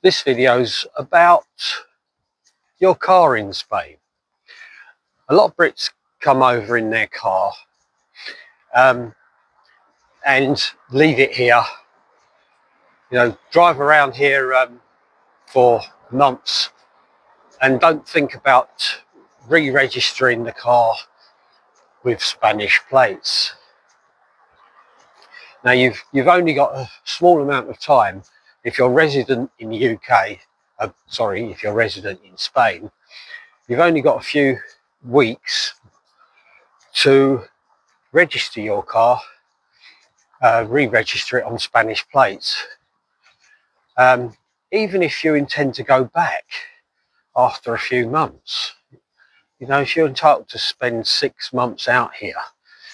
This video's about your car in Spain. A lot of Brits come over in their car and leave it here, drive around here for months and don't think about re-registering the car with Spanish plates. Now you've only got a small amount of time. If you're resident in the UK, if you're resident in Spain, you've only got a few weeks to register your car, re-register it on Spanish plates. Even if you intend to go back after a few months, if you're entitled to spend 6 months out here,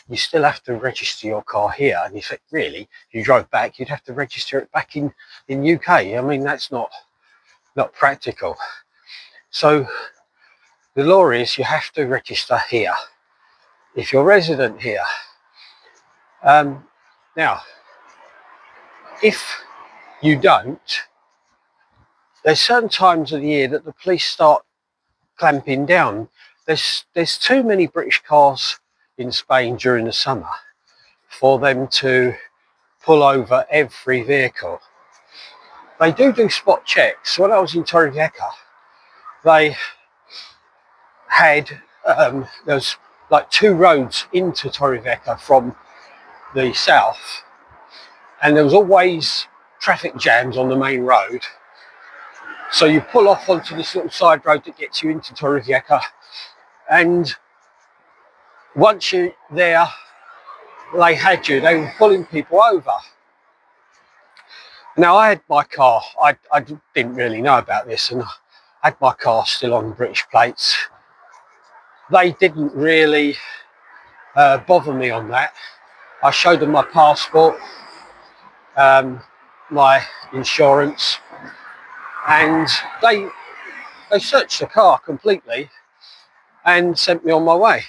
you still have to register your car here. And if you drove back, you'd have to register it back in UK. I mean, that's not practical. So the law is you have to register here if you're resident here. Now, if you don't, there's certain times of the year that the police start clamping down. There's too many British cars in Spain during the summer for them to pull over every vehicle. They do spot checks. When I was in Torrevieja, they had there's like 2 roads into Torrevieja from the south, and there was always traffic jams on the main road. So you pull off onto this little side road that gets you into Torrevieja, and once you're there, they were pulling people over. Now I had my car, I didn't really know about this, and I had my car still on British plates. They didn't really bother me on that. I showed them my passport, my insurance, and they searched the car completely and sent me on my way.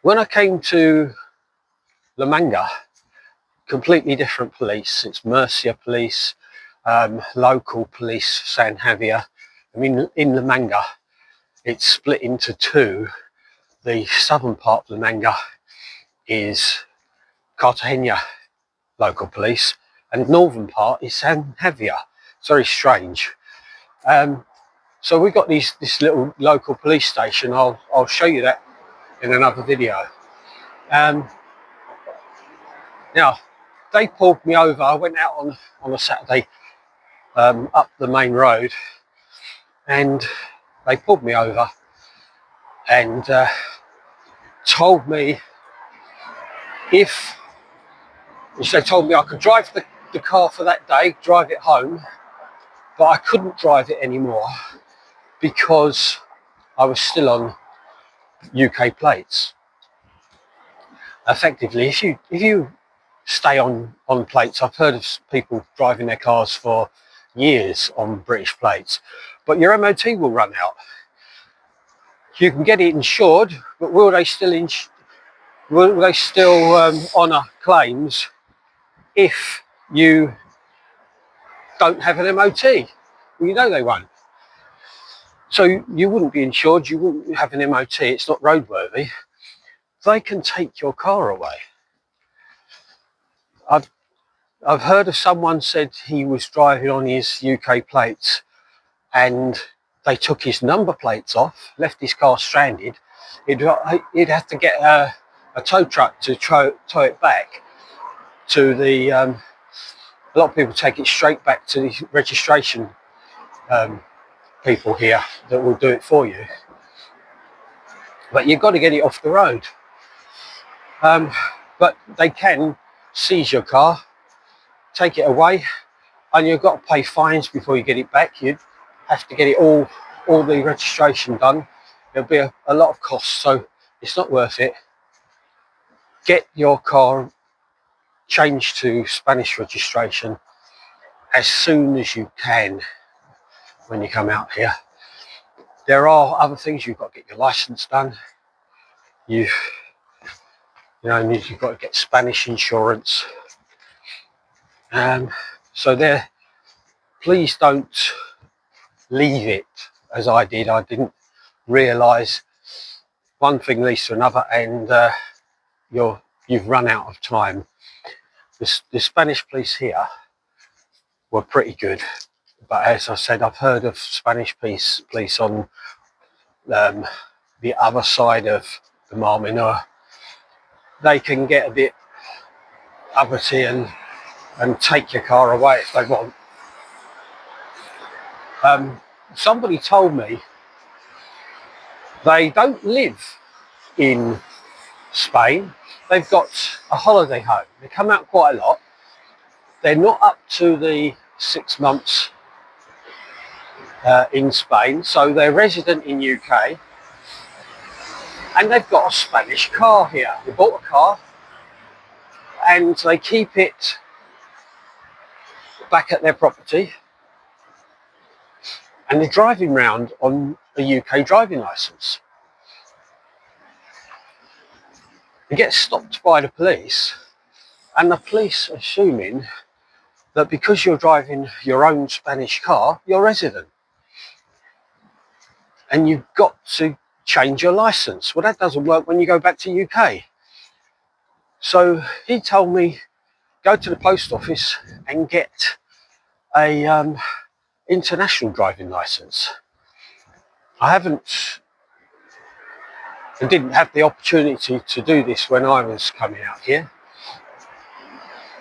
When I came to La Manga, completely different police. It's Murcia police, local police, San Javier. I mean, in La Manga, it's split into 2. The southern part of La Manga is Cartagena local police, and the northern part is San Javier. It's very strange. So we got this little local police station. I'll show you that in another video. Now, they pulled me over. I went out on a Saturday up the main road, and they pulled me over and told me they told me I could drive the car for that day, drive it home, but I couldn't drive it anymore because I was still on UK plates. Effectively, if you stay on plates, I've heard of people driving their cars for years on British plates, but your MOT will run out. You can get it insured, but will they still honour claims if you don't have an MOT? Well, they won't. So you wouldn't be insured, you wouldn't have an MOT, it's not roadworthy. They can take your car away. I've heard of someone said he was driving on his UK plates and they took his number plates off, left his car stranded. He'd have to get a tow truck to tow it back to the a lot of people take it straight back to the registration people here that will do it for you, but you've got to get it off the road. But they can seize your car, take it away, and you've got to pay fines before you get it back. You'd have to get it all the registration done. There'll be a lot of costs, so it's not worth it. Get your car changed to Spanish registration as soon as you can when you come out here. There are other things. You've got to get your license done. You've got to get Spanish insurance. So there, please don't leave it as I did. I didn't realise one thing leads to another, and you've run out of time. The Spanish police here were pretty good, but as I said, I've heard of Spanish police on the other side of the Mar Menor. They can get a bit uppity and take your car away if they want. Somebody told me they don't live in Spain. They've got a holiday home. They come out quite a lot. They're not up to the 6 months in Spain, so they're resident in UK, and they've got a Spanish car here. They bought a car and they keep it back at their property, and they're driving round on a UK driving licence. They get stopped by the police, and the police assuming that because you're driving your own Spanish car, you're resident, and you've got to change your licence. Well, that doesn't work when you go back to UK. So he told me, go to the post office and get a international driving licence. I didn't have the opportunity to do this when I was coming out here.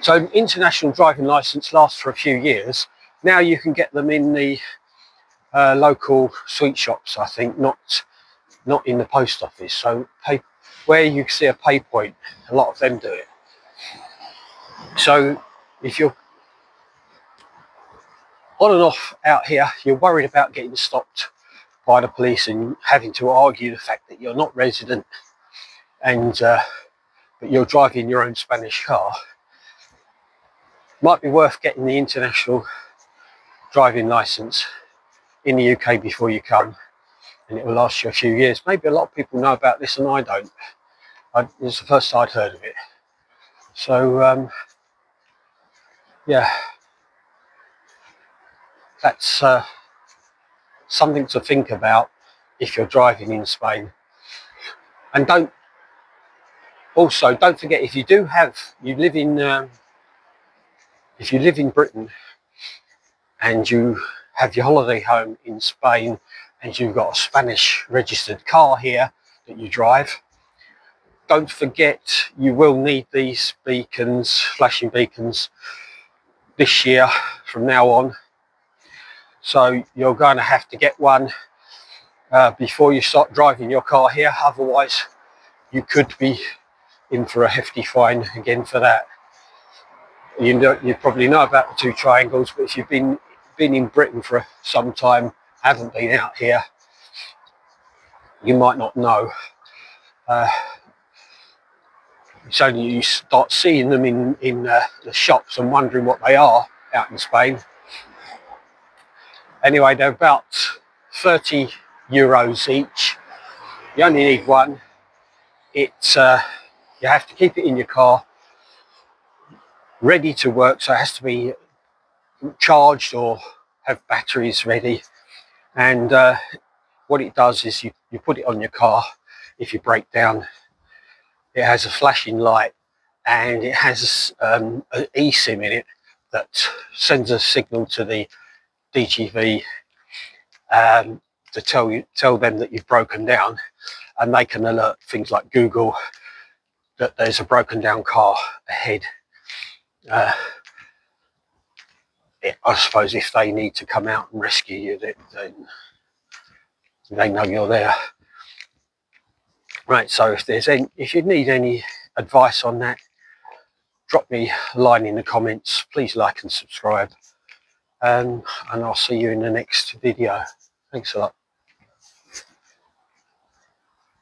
So international driving licence lasts for a few years. Now you can get them in the local sweet shops, I think, not in the post office. So where you see a pay point, a lot of them do it. So if you're on and off out here, you're worried about getting stopped by the police and having to argue the fact that you're not resident and but you're driving your own Spanish car, might be worth getting the international driving licence in the UK before you come, and it will last you a few years. Maybe a lot of people know about this and I don't. It's the first I'd heard of it. So yeah, that's something to think about if you're driving in Spain. And don't forget, if you live in Britain and you have your holiday home in Spain and you've got a Spanish registered car here that you drive, don't forget you will need these beacons, flashing beacons, this year from now on. So you're going to have to get one before you start driving your car here, otherwise you could be in for a hefty fine again for that. You probably know about the two triangles, but if you've been in Britain for some time, haven't been out here, you might not know. It's only you start seeing them in the shops and wondering what they are out in Spain. Anyway, they're about 30 euros each. You only need one. You have to keep it in your car, ready to work, so it has to be charged or have batteries ready. And what it does is you put it on your car. If you break down, it has a flashing light, and it has an eSIM in it that sends a signal to the DGV to tell them that you've broken down, and they can alert things like Google that there's a broken down car ahead. I suppose if they need to come out and rescue you, then they know you're there. Right, so if you need any advice on that, drop me a line in the comments. Please like and subscribe, and I'll see you in the next video. Thanks a lot.